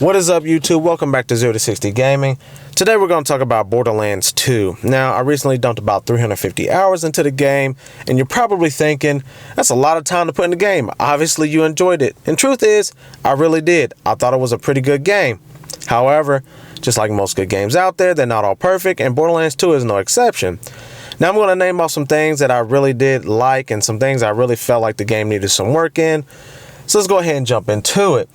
What is up, YouTube? Welcome back to 0 to 60 Gaming. Today we're going to talk about Borderlands 2. Now, I recently dumped about 350 hours into the game, and you're probably thinking, that's a lot of time to put in the game. Obviously, you enjoyed it. And truth is, I really did. I thought it was a pretty good game. However, just like most good games out there, they're not all perfect, and Borderlands 2 is no exception. Now, I'm going to name off some things that I really did like and some things I really felt like the game needed some work in. So let's go ahead and jump into it.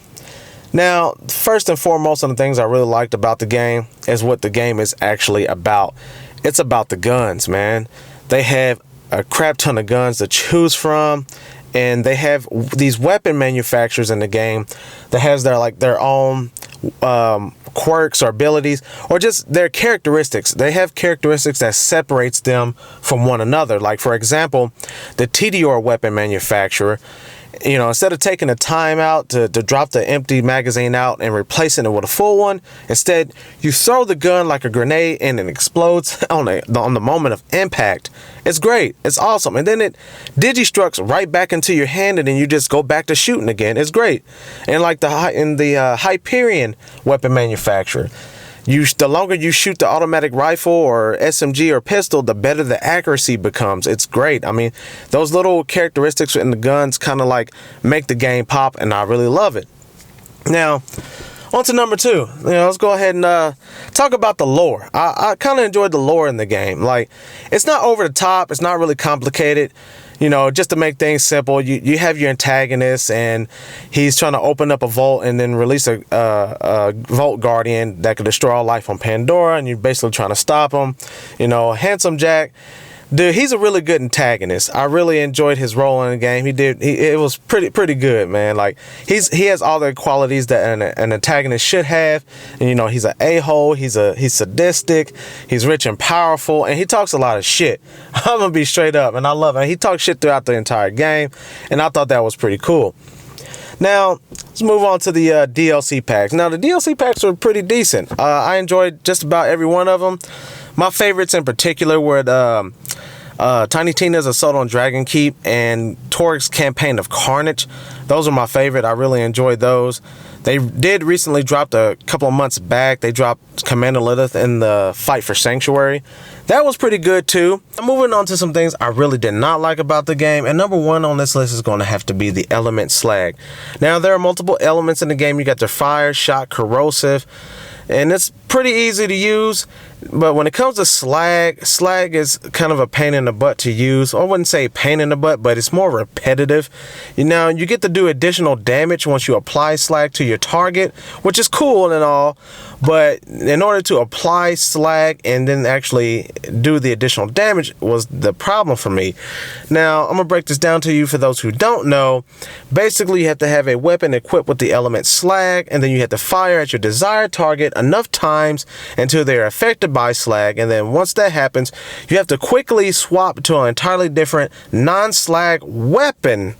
Now, first and foremost, one of the things I really liked about the game is what the game is actually about. It's about the guns, man. They have a crap ton of guns to choose from, and they have these weapon manufacturers in the game that has their own quirks or abilities, or just their characteristics. They have characteristics that separates them from one another. Like, for example, the TDR weapon manufacturer, you know, instead of taking the time out to drop the empty magazine out and replacing it with a full one, instead you throw the gun like a grenade and it explodes on the moment of impact. It's great. It's awesome. And then it digistructs right back into your hand, and then you just go back to shooting again. It's great. And like the Hyperion weapon manufacturer, the longer you shoot the automatic rifle or SMG or pistol, the better the accuracy becomes. It's great. I mean, those little characteristics in the guns kind of like make the game pop, and I really love it. Now, on to number two. Let's go ahead and talk about the lore. I kind of enjoyed the lore in the game. Like, it's not over the top. It's not really complicated. You know, just to make things simple, you have your antagonist, and he's trying to open up a vault and then release a vault guardian that could destroy all life on Pandora, and you're basically trying to stop him. You know, Handsome Jack, dude, he's a really good antagonist. I really enjoyed his role in the game. It was pretty good, man. Like, he has all the qualities that an antagonist should have. And, you know, he's an a-hole, he's sadistic, he's rich and powerful, and he talks a lot of shit. I'm gonna be straight up, and I love it. He talks shit throughout the entire game, and I thought that was pretty cool. Now, let's move on to the DLC packs. Now, the DLC packs were pretty decent. I enjoyed just about every one of them. My favorites in particular were Tiny Tina's Assault on Dragon Keep and Toric's Campaign of Carnage. Those are my favorite. I really enjoyed those. They did recently drop a couple of months back. They dropped Commander Lilith in the Fight for Sanctuary. That was pretty good too. Moving on to some things I really did not like about the game, and number one on this list is going to have to be the element slag. Now, there are multiple elements in the game. You got the fire, shock, corrosive, and it's pretty easy to use. But when it comes to slag is kind of a pain in the butt to use. I wouldn't say pain in the butt, but it's more repetitive. You know, you get to do additional damage once you apply slag to your target, which is cool and all. But in order to apply slag and then actually do the additional damage was the problem for me. Now, I'm going to break this down to you for those who don't know. Basically, you have to have a weapon equipped with the element slag, and then you have to fire at your desired target enough times until they're affected by slag. And then once that happens, you have to quickly swap to an entirely different non-slag weapon.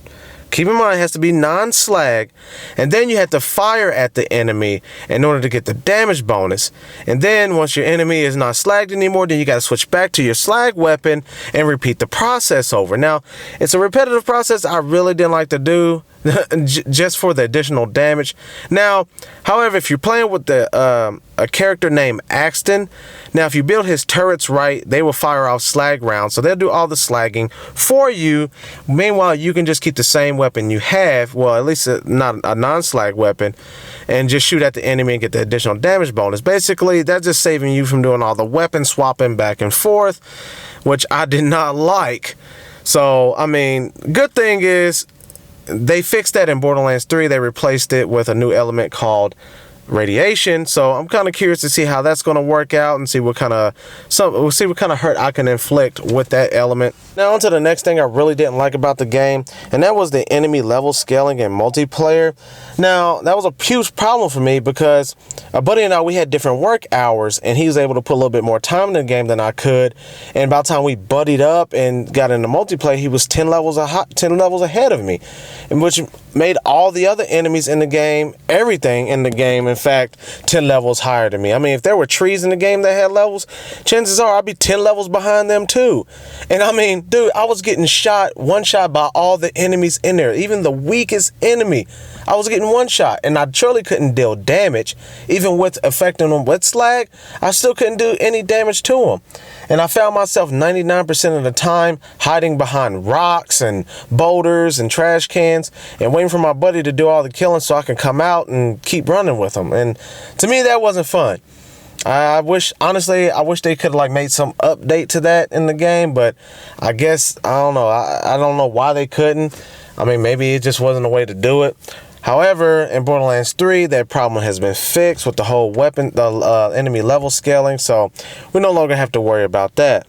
Keep in mind, it has to be non-slag. And then you have to fire at the enemy in order to get the damage bonus. And then once your enemy is not slagged anymore, then you got to switch back to your slag weapon and repeat the process over. Now, it's a repetitive process I really didn't like to do just for the additional damage. Now, however, if you're playing with a character named Axton, now if you build his turrets right, they will fire off slag rounds, so they'll do all the slagging for you. Meanwhile, you can just keep the same weapon you have, well, at least not a non-slag weapon, and just shoot at the enemy and get the additional damage bonus. Basically, that's just saving you from doing all the weapon swapping back and forth, which I did not like. So, I mean, good thing is they fixed that in Borderlands 3. They replaced it with a new element called radiation. So I'm kind of curious to see how that's going to work out and see what kind of hurt I can inflict with that element. Now on to the next thing I really didn't like about the game, and that was the enemy level scaling in multiplayer. Now that was a huge problem for me because a buddy and I, we had different work hours, and he was able to put a little bit more time in the game than I could. And by the time we buddied up and got into multiplayer, he was 10 levels ahead of me, and which made all the other enemies in the game, everything in the game, in fact, 10 levels higher than me. I mean, if there were trees in the game that had levels, chances are I'd be 10 levels behind them too. And I mean, dude, I was getting one shot by all the enemies in there, even the weakest enemy. I was getting one shot, and I surely couldn't deal damage. Even with affecting them with slag, I still couldn't do any damage to them. And I found myself 99% of the time hiding behind rocks and boulders and trash cans and waiting for my buddy to do all the killing so I can come out and keep running with him. And to me, that wasn't fun. I wish they could have like made some update to that in the game, but I guess, I don't know. I don't know why they couldn't. I mean, maybe it just wasn't a way to do it. However, in Borderlands 3, that problem has been fixed with the whole enemy level scaling, so we no longer have to worry about that.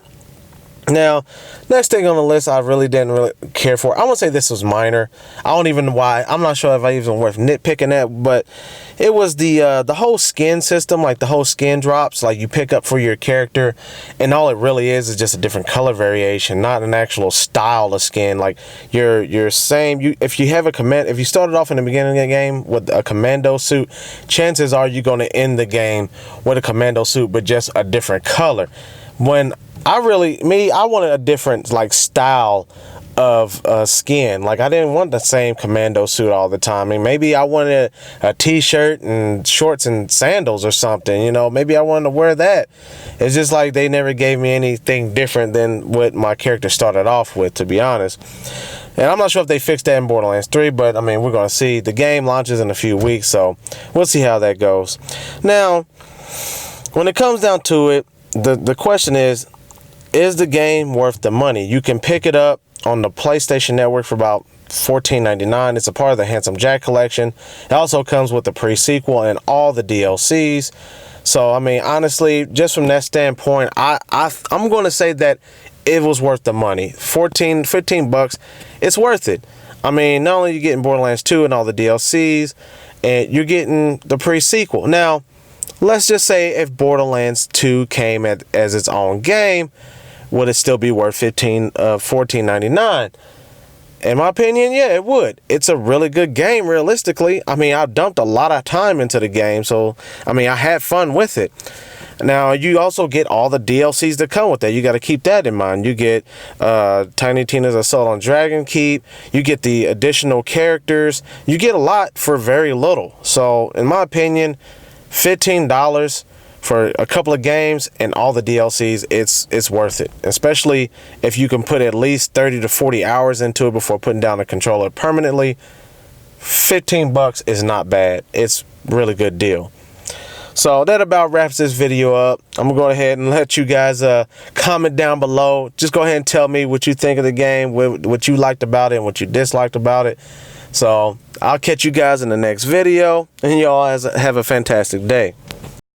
Now, next thing on the list I really didn't care for. I won't say this was minor. I don't even know why. I'm not sure if I even worth nitpicking that, but it was the whole skin system, like the whole skin drops, like you pick up for your character, and all it really is just a different color variation, not an actual style of skin. Like you're same. If you started off in the beginning of the game with a commando suit, chances are you're going to end the game with a commando suit, but just a different color. When I wanted a different like style of skin. Like I didn't want the same commando suit all the time. I mean, maybe I wanted a t-shirt and shorts and sandals or something, you know, maybe I wanted to wear that. It's just like they never gave me anything different than what my character started off with, to be honest. And I'm not sure if they fixed that in Borderlands 3, but I mean, we're going to see. The game launches in a few weeks, so we'll see how that goes. Now, when it comes down to it, the question is the game worth the money? You can pick it up on the PlayStation Network for about $14.99. It's a part of the Handsome Jack collection. It also comes with the pre-sequel and all the DLCs. So, I mean, honestly, just from that standpoint, I'm going to say that it was worth the money. 15 bucks, it's worth it. I mean, not only are you getting Borderlands 2 and all the DLCs, and you're getting the pre-sequel. Now, let's just say if Borderlands 2 came as its own game, would it still be worth $14.99? In my opinion, yeah, it would. It's a really good game, realistically. I mean, I've dumped a lot of time into the game, so, I mean, I had fun with it. Now, you also get all the DLCs that come with that. You got to keep that in mind. You get Tiny Tina's Assault on Dragon Keep. You get the additional characters. You get a lot for very little. So, in my opinion, $15 for a couple of games and all the DLCs, it's worth it, especially if you can put at least 30 to 40 hours into it before putting down a controller permanently. 15 bucks is not bad. It's a really good deal. So that about wraps this video up. I'm gonna go ahead and let you guys comment down below. Just go ahead and tell me what you think of the game, what you liked about it and what you disliked about it. So I'll catch you guys in the next video, and y'all have a fantastic day.